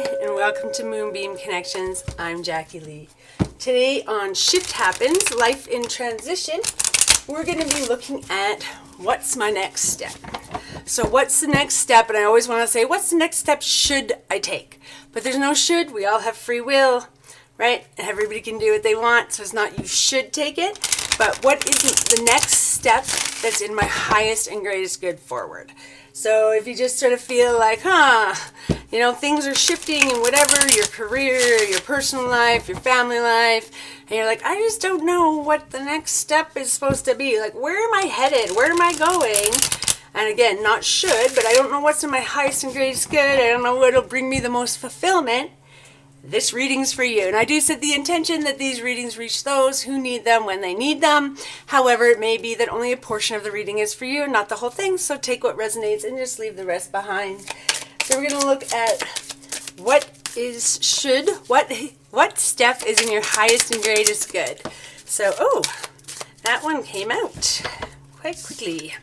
and welcome to Moonbeam Connections. I'm Jacqui-Leigh. Today on Shift Happens, Life in Transition, we're going to be looking at what's my next step. So what's the next step? And I always want to say, what's the next step should I take? But there's no should. We all have free will, right? Everybody can do what they want. So it's not you should take it. But what is the next step that's in my highest and greatest good forward? So if you just sort of feel like, things are shifting and whatever, your career, your personal life, your family life, and you're like, I just don't know what the next step is supposed to be. Like, where am I headed? Where am I going? And again, not should, but I don't know what's in my highest and greatest good. I don't know what'll bring me the most fulfillment. This reading's for you. And I do set the intention that these readings reach those who need them when they need them. However, it may be that only a portion of the reading is for you, not the whole thing. So take what resonates and just leave the rest behind. So we're going to look at what step is in your highest and greatest good. So, that one came out quite quickly.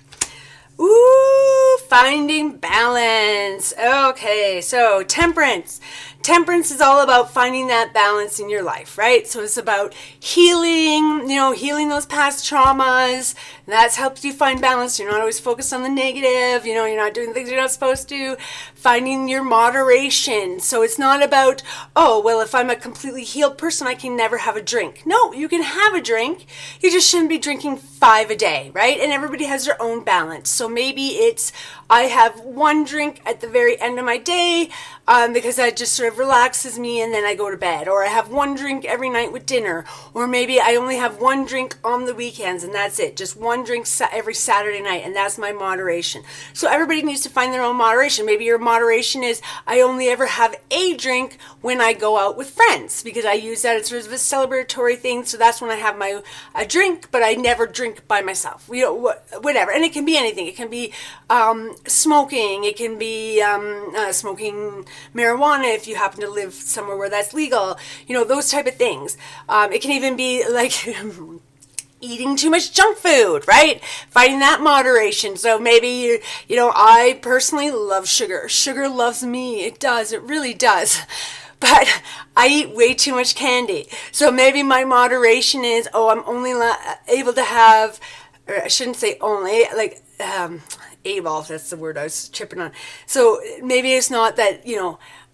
Ooh, finding balance. Okay, so temperance. Temperance is all about finding that balance in your life, right? So it's about healing, healing those past traumas. That's helps you find balance. You're not always focused on the negative. You're not doing things you're not supposed to. Finding your moderation. So it's not about, if I'm a completely healed person, I can never have a drink. No, you can have a drink. You just shouldn't be drinking 5 a day, right? And everybody has their own balance. So maybe it's, I have one drink at the very end of my day because that just sort of relaxes me and then I go to bed. Or I have one drink every night with dinner. Or maybe I only have one drink on the weekends and that's it. Just one drink every Saturday night and that's my moderation. So everybody needs to find their own moderation. Maybe your moderation is I only ever have a drink when I go out with friends because I use that as sort of a celebratory thing. So that's when I have a drink, but I never drink by myself. Whatever. And it can be anything. It can be smoking. It can be smoking marijuana if you happen to live somewhere where that's legal. Those type of things. It can even be like eating too much junk food, right? Finding that moderation. So maybe I personally love sugar. Sugar loves me. It does. It really does. But I eat way too much candy. So maybe my moderation is, I'm only able to have, or I shouldn't say only, like, able, that's the word I was tripping on. So maybe it's not that,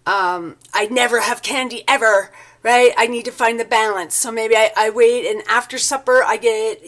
I never have candy ever, right? I need to find the balance. So maybe I wait and after supper I get,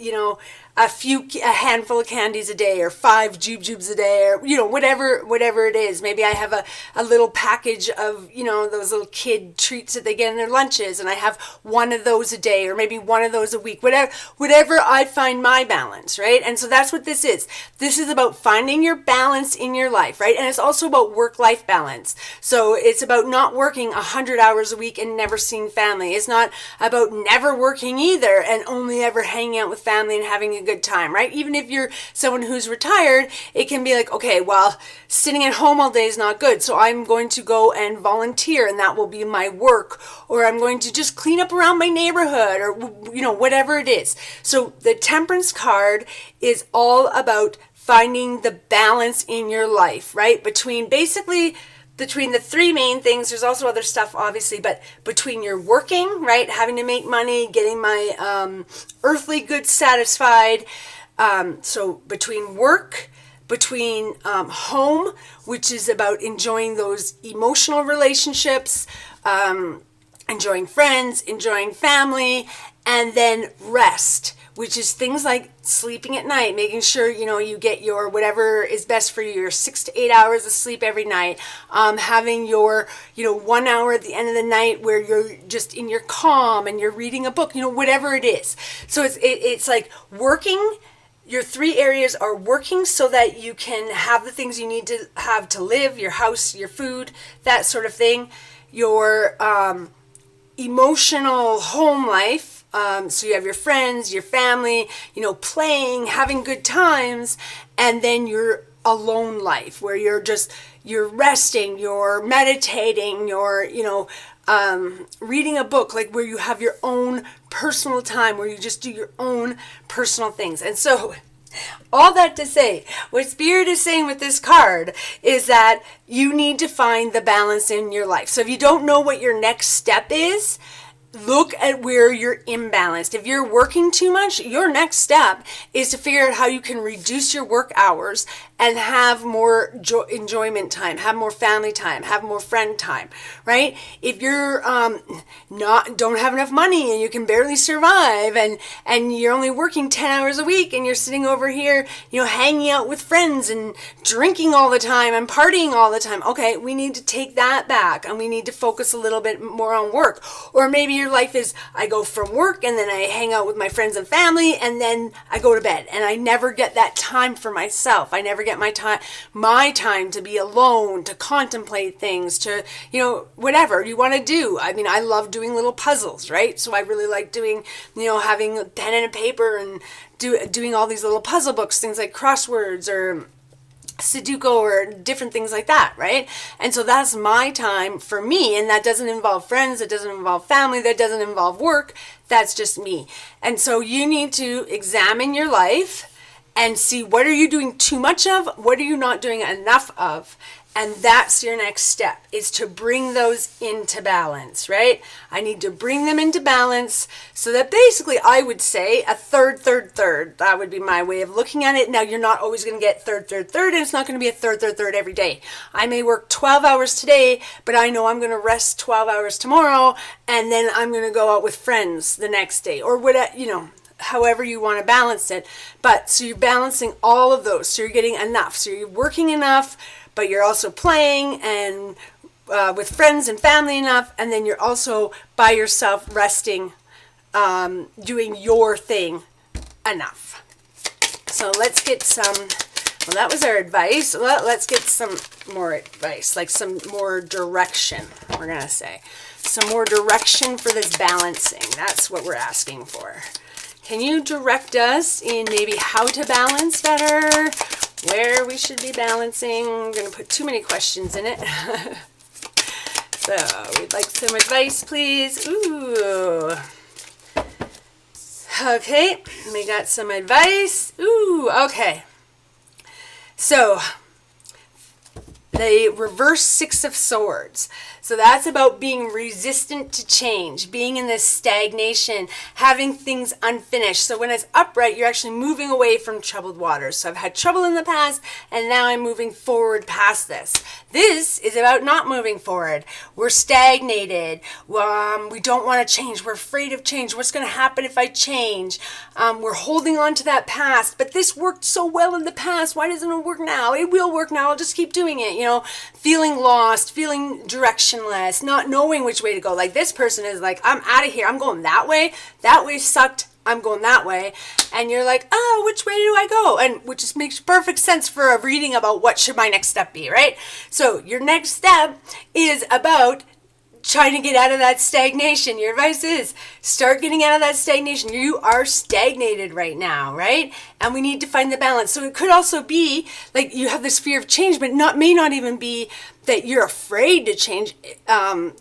a handful of candies a day or 5 jubes a day or, whatever it is. Maybe I have a little package of, those little kid treats that they get in their lunches and I have one of those a day or maybe one of those a week, whatever I find my balance, right? And so that's what this is. This is about finding your balance in your life, right? And it's also about work-life balance. So it's about not working 100 hours a week and never seeing family. It's not about never working either and only ever hanging out with family and having a good time, right? Even if you're someone who's retired, it can be like, okay, well, sitting at home all day is not good. So I'm going to go and volunteer and that will be my work. Or I'm going to just clean up around my neighborhood or, whatever it is. So the Temperance card is all about finding the balance in your life, right? Between the 3 main things, there's also other stuff, obviously, but between your working, right, having to make money, getting my earthly goods satisfied, so between work, between home, which is about enjoying those emotional relationships, enjoying friends, enjoying family, and then rest, which is things like sleeping at night, making sure, you get your whatever is best for you, your 6 to 8 hours of sleep every night, having your, 1 hour at the end of the night where you're just in your calm and you're reading a book, whatever it is. So it's like working. Your 3 areas are working so that you can have the things you need to have to live, your house, your food, that sort of thing. Your emotional home life. So you have your friends, your family, playing, having good times, and then your alone life where you're resting, you're meditating, you're, reading a book, like where you have your own personal time, where you just do your own personal things. And so All that to say, what Spirit is saying with this card is that you need to find the balance in your life. So if you don't know what your next step is, look at where you're imbalanced. If you're working too much, your next step is to figure out how you can reduce your work hours and have more enjoyment time, have more family time, have more friend time, right? If you're don't have enough money and you can barely survive and you're only working 10 hours a week and you're sitting over here, hanging out with friends and drinking all the time and partying all the time. Okay, we need to take that back and we need to focus a little bit more on work. Or maybe your life is, I go from work and then I hang out with my friends and family and then I go to bed and I never get that time for myself. I never get my time to be alone, to contemplate things, to, whatever you want to do. I mean, I love doing little puzzles, right? So I really like doing, having a pen and a paper and doing all these little puzzle books, things like crosswords or Sudoku or different things like that, right? And so that's my time for me, and that doesn't involve friends, that doesn't involve family, that doesn't involve work, that's just me. And so you need to examine your life and see, what are you doing too much of, what are you not doing enough of, and that's your next step, is to bring those into balance, right? I need to bring them into balance so that basically I would say a third. That would be my way of looking at it. Now, you're not always going to get third, and it's not going to be a third every day. I may work 12 hours today, but I know I'm going to rest 12 hours tomorrow, and then I'm going to go out with friends the next day, or whatever, however you want to balance it. But so you're balancing all of those, so you're getting enough, so you're working enough, but you're also playing and with friends and family enough, and then you're also by yourself resting, doing your thing enough. So let's get that was our advice. Let's get some more advice, like some more direction, we're going to say. Some more direction for this balancing. That's what we're asking for. Can you direct us in maybe how to balance better? Where we should be balancing? I'm going to put too many questions in it. So we'd like some advice, please. Ooh. Okay, we got some advice. Ooh, okay. So the reverse Six of Swords. So that's about being resistant to change, being in this stagnation, having things unfinished. So when it's upright, you're actually moving away from troubled waters. So I've had trouble in the past, and now I'm moving forward past this. This is about not moving forward. We're stagnated. We don't want to change. We're afraid of change. What's going to happen if I change? We're holding on to that past. But this worked so well in the past. Why doesn't it work now? It will work now. I'll just keep doing it. Feeling lost, feeling directionless, not knowing which way to go. Like this person is like, I'm out of here. I'm going that way. That way sucked. I'm going that way. And you're like, oh, which way do I go? And which just makes perfect sense for a reading about what should my next step be, right? So your next step is about trying to get out of that stagnation. Your advice is start getting out of that stagnation. You are stagnated right now, right? And we need to find the balance. So it could also be like you have this fear of change, but may not even be that you're afraid to change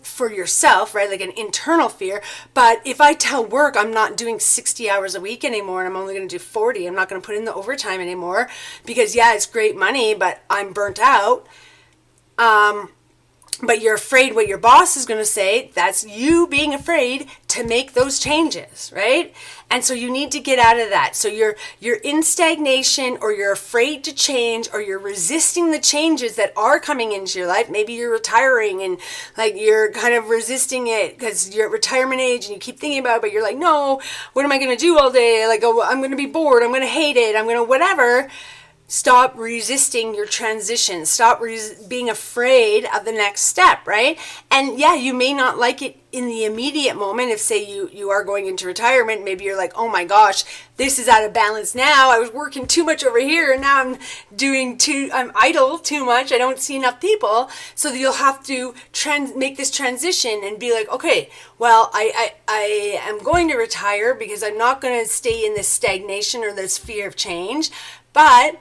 for yourself, right? Like an internal fear. But if I tell work I'm not doing 60 hours a week anymore and I'm only going to do 40, I'm not going to put in the overtime anymore because yeah, it's great money, but I'm burnt out. But you're afraid what your boss is going to say. That's you being afraid to make those changes, right? And so you need to get out of that. So you're in stagnation, or you're afraid to change, or you're resisting the changes that are coming into your life. Maybe you're retiring and like you're kind of resisting it because you're at retirement age and you keep thinking about it, but you're like, no, what am I going to do all day? Like, oh, I'm going to be bored. I'm going to hate it. I'm going to whatever. Stop resisting your transition. Stop being afraid of the next step, right? And yeah, you may not like it in the immediate moment. If say you are going into retirement, maybe you're like, oh my gosh, this is out of balance now. I was working too much over here and now I'm idle too much. I don't see enough people. So you'll have to make this transition and be like, okay, well, I am going to retire because I'm not going to stay in this stagnation or this fear of change. But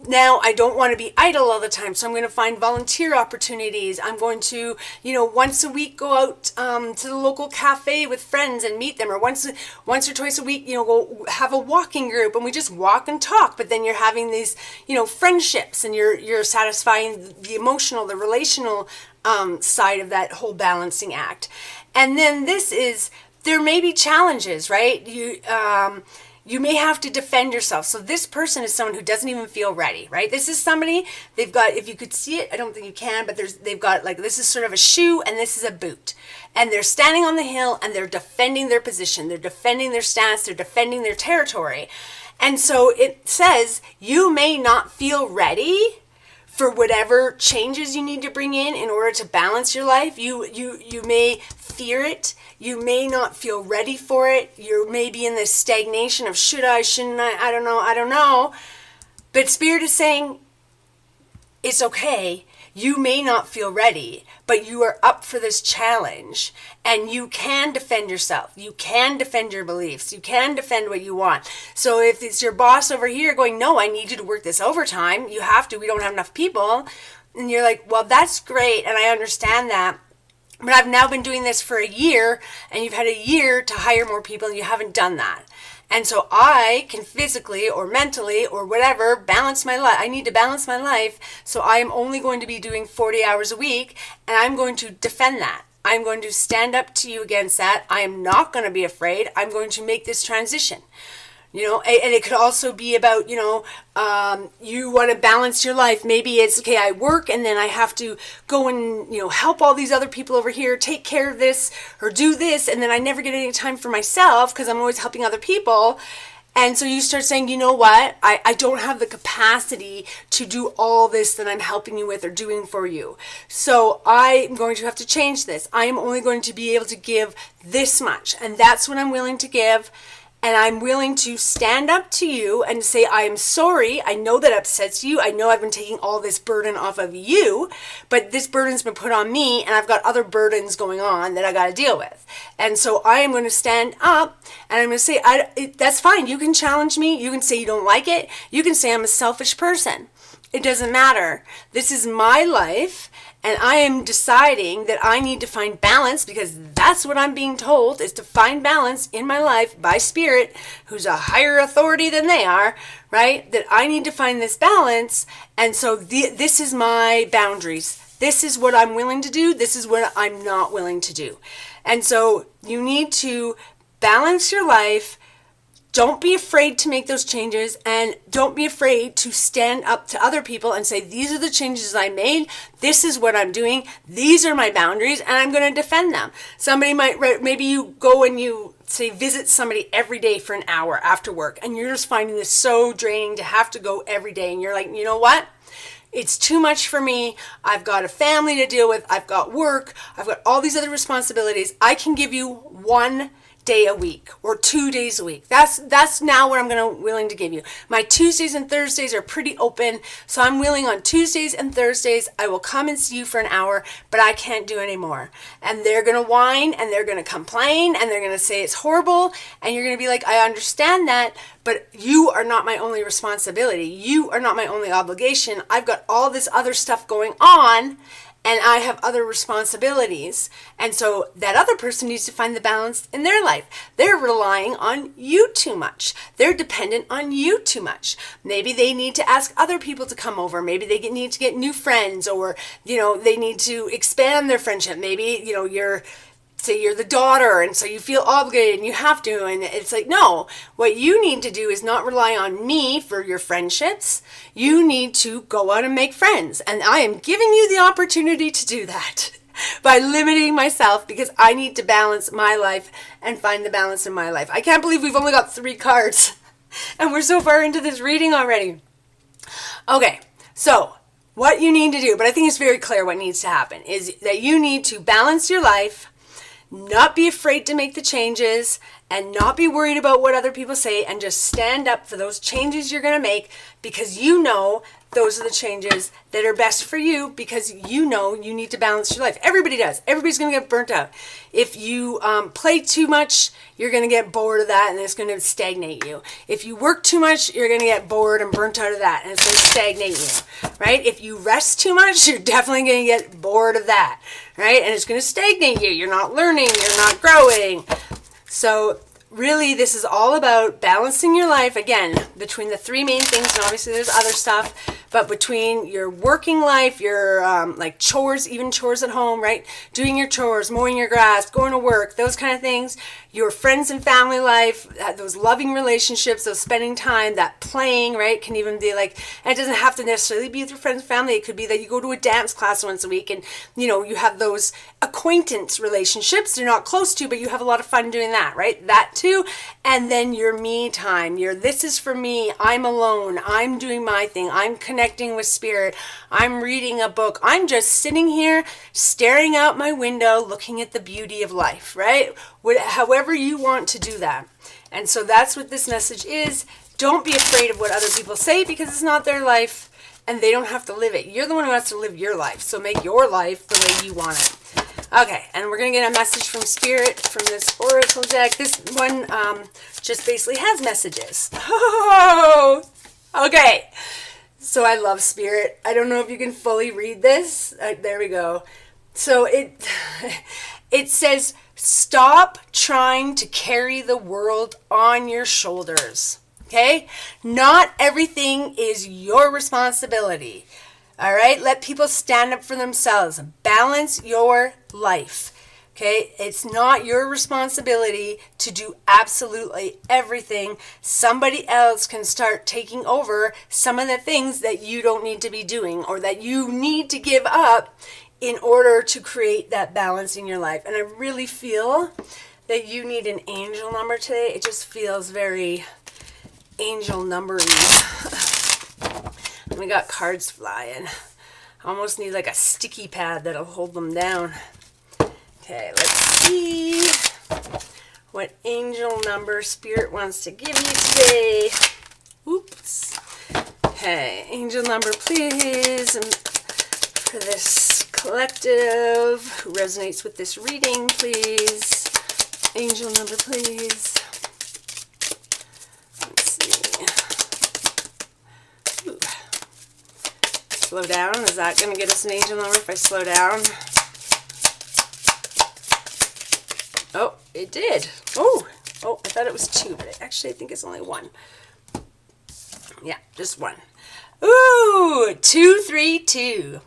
now I don't want to be idle all the time, so I'm going to find volunteer opportunities. I'm going to, once a week go out to the local cafe with friends and meet them, or once or twice a week, go have a walking group and we just walk and talk. But then you're having these, friendships, and you're satisfying the emotional, the relational side of that whole balancing act. And then there may be challenges, right? You may have to defend yourself. So this person is someone who doesn't even feel ready, right? This is somebody, they've got, if you could see it, I don't think you can, but they've got like, this is sort of a shoe and this is a boot. And they're standing on the hill and they're defending their position. They're defending their stance. They're defending their territory. And so it says, you may not feel ready for whatever changes you need to bring in order to balance your life. You may fear it. You may not feel ready for it. You may be in this stagnation of should I, shouldn't I don't know. But Spirit is saying, it's okay. You may not feel ready, but you are up for this challenge, and you can defend yourself. You can defend your beliefs. You can defend what you want. So if it's your boss over here going, no, I need you to work this overtime, you have to, we don't have enough people. And you're like, well, that's great, and I understand that. But I've now been doing this for a year, and you've had a year to hire more people, and you haven't done that. And so I can physically or mentally or whatever balance my life. I need to balance my life. So I am only going to be doing 40 hours a week, and I'm going to defend that. I'm going to stand up to you against that. I am not going to be afraid. I'm going to make this transition. And it could also be about, you want to balance your life. Maybe it's, okay, I work and then I have to go and, help all these other people over here, take care of this or do this. And then I never get any time for myself because I'm always helping other people. And so you start saying, you know what, I don't have the capacity to do all this that I'm helping you with or doing for you. So I'm going to have to change this. I am only going to be able to give this much. And that's what I'm willing to give. And I'm willing to stand up to you and say, I am sorry. I know that upsets you. I know I've been taking all this burden off of you, but this burden's been put on me, and I've got other burdens going on that I got to deal with. And so I am going to stand up, and I'm going to say, that's fine. You can challenge me. You can say you don't like it. You can say I'm a selfish person. It doesn't matter. This is my life. And I am deciding that I need to find balance, because that's what I'm being told, is to find balance in my life by Spirit, who's a higher authority than they are, right? That I need to find this balance. And so this is my boundaries. This is what I'm willing to do. This is what I'm not willing to do. And so you need to balance your life. Don't be afraid to make those changes, and don't be afraid to stand up to other people and say, these are the changes I made. This is what I'm doing. These are my boundaries, and I'm going to defend them. Somebody maybe you go and you say visit somebody every day for an hour after work, and you're just finding this so draining to have to go every day. And you're like, you know what? It's too much for me. I've got a family to deal with. I've got work. I've got all these other responsibilities. I can give you 1 day a week or 2 days a week. That's now what I'm willing to give you. My Tuesdays and Thursdays are pretty open, so I'm willing on Tuesdays and Thursdays I will come and see you for an hour, but I can't do any more. And they're going to whine, and they're going to complain, and they're going to say it's horrible, and you're going to be like, I understand that, but you are not my only responsibility. You are not my only obligation. I've got all this other stuff going on, and I have other responsibilities. And so that other person needs to find the balance in their life. They're relying on you too much. They're dependent on you too much. Maybe they need to ask other people to come over. Maybe they need to get new friends, or, they need to expand their friendship. Maybe, you're the daughter, and so you feel obligated and you have to, and it's like, no, what you need to do is not rely on me for your friendships. You need to go out and make friends, and I am giving you the opportunity to do that by limiting myself, because I need to balance my life and find the balance in my life. I can't believe we've only got 3 cards and we're so far into this reading already. Okay, so what you need to do, but I think it's very clear what needs to happen, is that you need to balance your life, not be afraid to make the changes, and not be worried about what other people say, and just stand up for those changes you're going to make, because you know those are the changes that are best for you, because you know you need to balance your life. Everybody does. Everybody's going to get burnt out. If you play too much, you're going to get bored of that, and it's going to stagnate you. If you work too much, you're going to get bored and burnt out of that, and it's going to stagnate you, right? If you rest too much, you're definitely going to get bored of that, right? And it's going to stagnate you. You're not learning. You're not growing. So really, this is all about balancing your life, again, between the three main things, and obviously there's other stuff, but between your working life, your like chores, even chores at home, right? Doing your chores, mowing your grass, going to work, those kind of things, your friends and family life, those loving relationships, those spending time, that playing, right? Can even be like, and it doesn't have to necessarily be with your friends and family. It could be that you go to a dance class once a week, and you know, you have those acquaintance relationships you're not close to, but you have a lot of fun doing that, right? That too. And then your me time, your this is for me, I'm alone, I'm doing my thing, I'm connecting with spirit, I'm reading a book, I'm just sitting here staring out my window looking at the beauty of life, right? However you want to do that. And so that's what this message is. Don't be afraid of what other people say, because it's not their life and they don't have to live it. You're the one who has to live your life. So make your life the way you want it. Okay, and we're going to get a message from Spirit from this Oracle deck. This one just basically has messages. Oh, okay. So I love Spirit. I don't know if you can fully read this. There we go. So it says, stop trying to carry the world on your shoulders. Okay? Not everything is your responsibility. All right? Let people stand up for themselves. Balance your life. Okay? It's not your responsibility to do absolutely everything. Somebody else can start taking over some of the things that you don't need to be doing, or that you need to give up in order to create that balance in your life. And I really feel that you need an angel number today. It just feels very angel numbery. We got cards flying. I almost need like a sticky pad that'll hold them down. Okay, let's see what angel number Spirit wants to give you today. Oops. Okay, angel number, please. And for this collective who resonates with this reading, please. Angel number, please. Let's see. Ooh. Slow down. Is that going to get us an angel number if I slow down? Oh, it did. Oh, I thought it was two, but actually I think it's only one. Yeah, just one. Ooh, 232.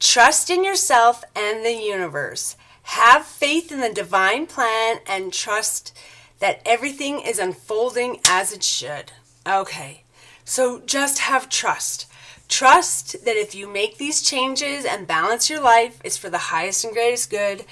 Trust in yourself and the universe. Have faith in the divine plan and trust that everything is unfolding as it should. Okay, so just have trust. Trust that if you make these changes and balance your life, it's for the highest and greatest good.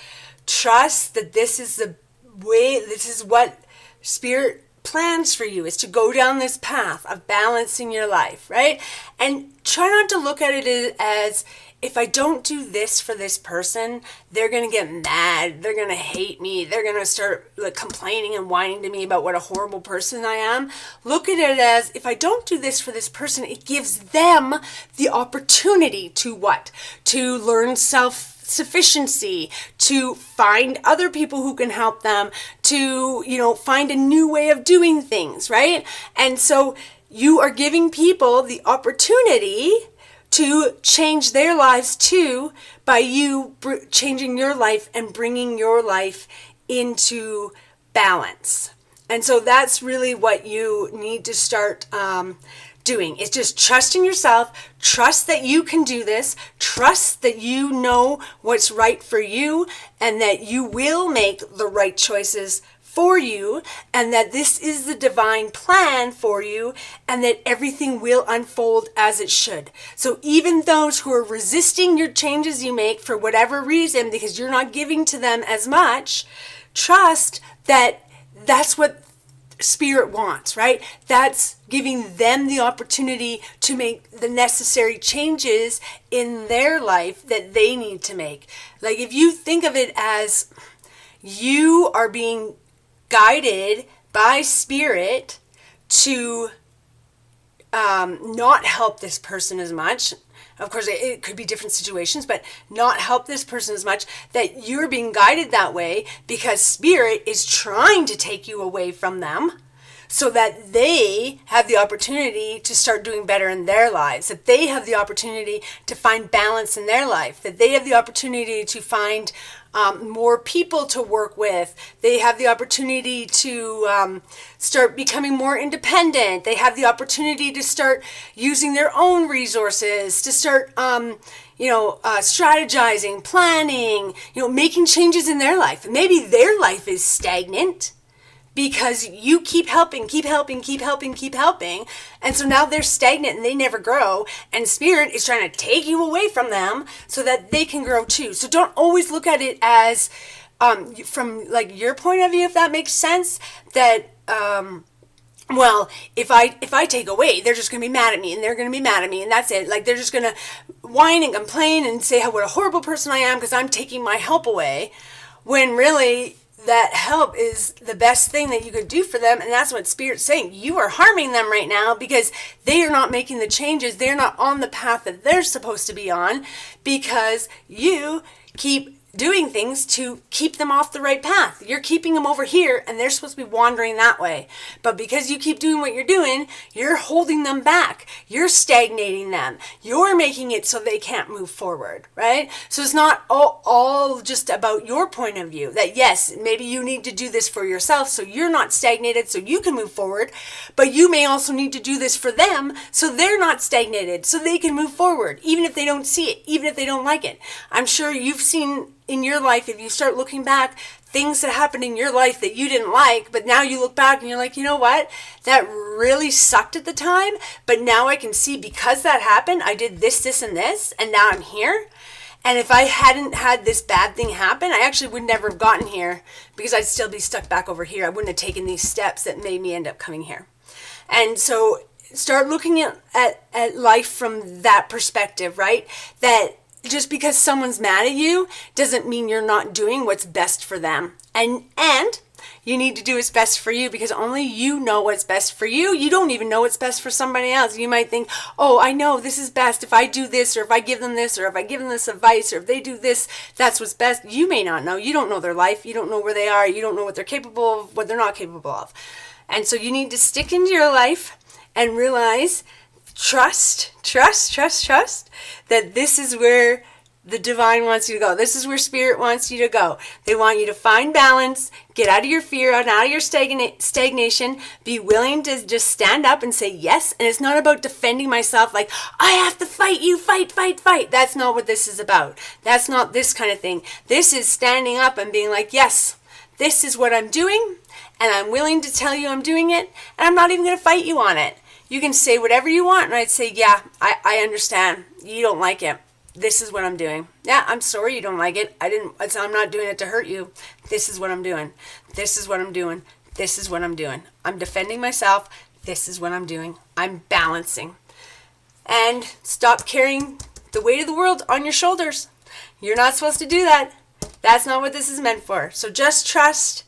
Trust that this is the way, this is what Spirit plans for you, is to go down this path of balancing your life, right? And try not to look at it as, if I don't do this for this person, they're going to get mad, they're going to hate me, they're going to start like complaining and whining to me about what a horrible person I am. Look at it as, if I don't do this for this person, it gives them the opportunity to what? To learn self-sufficiency, to find other people who can help them, to, find a new way of doing things, right? And so you are giving people the opportunity to change their lives too, by you changing your life and bringing your life into balance. And so that's really what you need to start doing. It's just trusting yourself, trust that you can do this, trust that you know what's right for you, and that you will make the right choices for you, and that this is the divine plan for you, and that everything will unfold as it should. So even those who are resisting your changes you make for whatever reason, because you're not giving to them as much, trust that that's what Spirit wants, right? That's giving them the opportunity to make the necessary changes in their life that they need to make. Like, if you think of it as you are being guided by spirit to not help this person as much. Of course, it could be different situations, but not help this person as much, that you're being guided that way because spirit is trying to take you away from them so that they have the opportunity to start doing better in their lives, that they have the opportunity to find balance in their life, that they have the opportunity to find more people to work with. They have the opportunity to start becoming more independent. They have the opportunity to start using their own resources, to start, strategizing, planning, making changes in their life. Maybe their life is stagnant because you keep helping. And so now they're stagnant and they never grow. And spirit is trying to take you away from them so that they can grow too. So don't always look at it as from like your point of view, if that makes sense, that, if I take away, they're just going to be mad at me and they're going to be mad at me and that's it. Like they're just going to whine and complain and say what a horrible person I am because I'm taking my help away, when really that help is the best thing that you could do for them. And that's what Spirit's saying. You are harming them right now because they are not making the changes. They're not on the path that they're supposed to be on because you keep doing things to keep them off the right path. You're keeping them over here and they're supposed to be wandering that way. But because you keep doing what you're doing, you're holding them back. You're stagnating them. You're making it so they can't move forward, right? So it's not all just about your point of view, that yes, maybe you need to do this for yourself so you're not stagnated so you can move forward, but you may also need to do this for them so they're not stagnated so they can move forward, even if they don't see it, even if they don't like it. I'm sure you've seen in your life, if you start looking back, things that happened in your life that you didn't like, but now you look back and you're like, you know what? That really sucked at the time, but now I can see because that happened, I did this, this, and this, and now I'm here. And if I hadn't had this bad thing happen, I actually would never have gotten here because I'd still be stuck back over here. I wouldn't have taken these steps that made me end up coming here. And so start looking at life from that perspective, right? That just because someone's mad at you doesn't mean you're not doing what's best for them. And you need to do what's best for you because only you know what's best for you. You don't even know what's best for somebody else. You might think, oh, I know this is best if I do this, or if I give them this, or if I give them this advice, or if they do this, that's what's best. You may not know. You don't know their life. You don't know where they are. You don't know what they're capable of, what they're not capable of. And so you need to stick into your life and realize, trust that this is where the divine wants you to go. This is where spirit wants you to go. They want you to find balance, get out of your fear, out of your stagnation, be willing to just stand up and say yes. And it's not about defending myself like, I have to fight you, fight. That's not what this is about. That's not this kind of thing. This is standing up and being like, yes, this is what I'm doing, and I'm willing to tell you I'm doing it, and I'm not even going to fight you on it. You can say whatever you want, and I'd say, yeah, I understand. You don't like it. This is what I'm doing. Yeah, I'm sorry you don't like it. I'm not doing it to hurt you. This is what I'm doing. This is what I'm doing. This is what I'm doing. I'm defending myself. This is what I'm doing. I'm balancing. And stop carrying the weight of the world on your shoulders. You're not supposed to do that. That's not what this is meant for. So just trust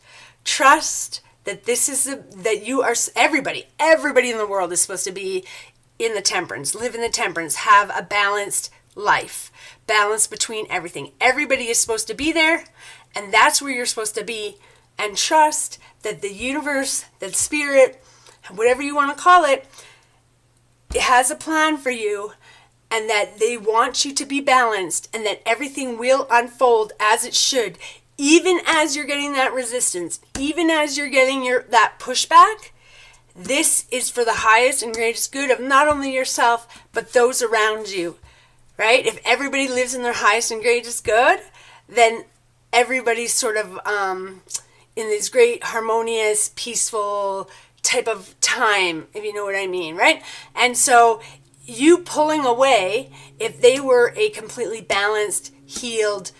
that this is that you are, everybody in the world is supposed to be in the temperance, live in the temperance, have a balanced life, balance between everything. Everybody is supposed to be there, and that's where you're supposed to be. And trust that the universe, that spirit, whatever you want to call it, it has a plan for you, and that they want you to be balanced, and that everything will unfold as it should. Even as you're getting that resistance, even as you're getting that pushback, this is for the highest and greatest good of not only yourself, but those around you, right? If everybody lives in their highest and greatest good, then everybody's sort of in this great harmonious, peaceful type of time, if you know what I mean, right? And so you pulling away, if they were a completely balanced, healed,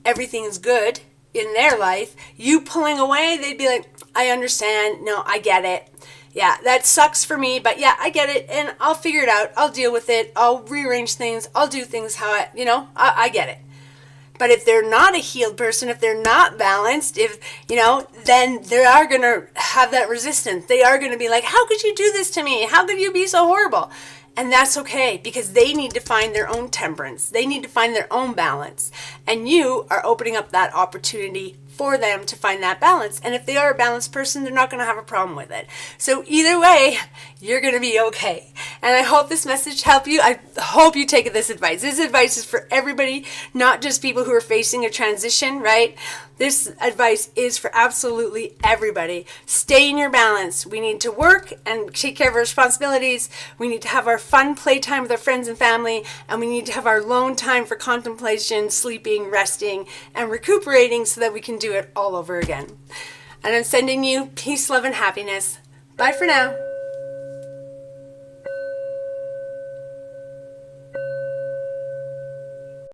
everything is good in their life, you pulling away, they'd be like, I understand. No, I get it. Yeah, that sucks for me, but yeah, I get it, and I'll figure it out. I'll deal with it. I'll rearrange things. I'll do things how I get it. But if they're not a healed person, if they're not balanced, if, then they are going to have that resistance. They are going to be like, how could you do this to me? How could you be so horrible? And that's okay, because they need to find their own temperance. They need to find their own balance. And you are opening up that opportunity for them to find that balance. And if they are a balanced person, they're not going to have a problem with it. So either way, you're going to be okay. And I hope this message helped you. I hope you take this advice. This advice is for everybody, not just people who are facing a transition, right? This advice is for absolutely everybody. Stay in your balance. We need to work and take care of our responsibilities. We need to have our fun playtime with our friends and family. And we need to have our alone time for contemplation, sleeping, resting, and recuperating so that we can do it all over again. And I'm sending you peace, love, and happiness. Bye for now.